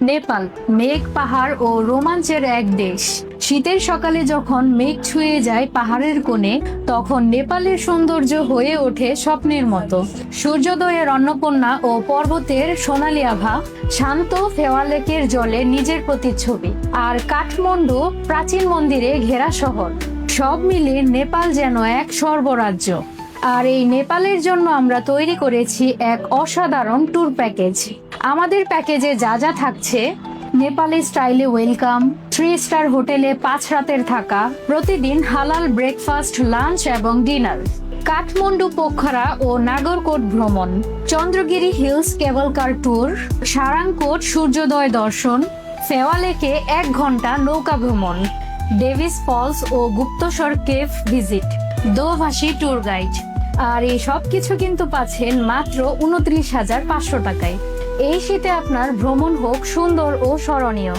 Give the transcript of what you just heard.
নেপাল মেঘ, পাহাড় ও রোমাঞ্চের এক দেশ। শীতের সকালে যখন মেঘ ছুঁয়ে যায় পাহাড়ের কোণে, তখন নেপালের সৌন্দর্য হয়ে ওঠে স্বপ্নের মতো। সূর্যোদয়ের অন্নপূর্ণা ও পর্বতের সোনালী আভা, শান্ত ফেওয়া লেকের জলে নিজের প্রতিচ্ছবি, আর কাঠমান্ডু প্রাচীন মন্দিরে ঘেরা শহর, সব মিলিয়ে নেপাল যেন এক স্বর্গরাজ্য। আর এই নেপালের জন্য আমরা তৈরি করেছি এক অসাধারণ ট্যুর প্যাকেজ। আমাদের প্যাকেজে যা যা থাকছে: নেপালি স্টাইলে ওয়েলকাম, 3 স্টার হোটেলে 5 রাতের থাকা, প্রতিদিন হালাল ব্রেকফাস্ট, লাঞ্চ এবং ডিনার, কাঠমান্ডু, পোখরা ও নাগরকোট ভ্রমণ, চন্দ্রগিরি হিলস কেবল কার ট্যুর, সারাংকোট সূর্যোদয় দর্শন, ফেওয়া লেকে 1 ঘন্টা নৌকা ভ্রমণ, ডেভিস ফলস ও গুপ্তসর কেভ ভিজিট, দোভাষী ট্যুর গাইড। আর এই সব কিছু কিন্তু পাচ্ছেন মাত্র 29,500 টাকায়। এই শীতে আপনার ভ্রমণ হোক সুন্দর ও স্মরণীয়।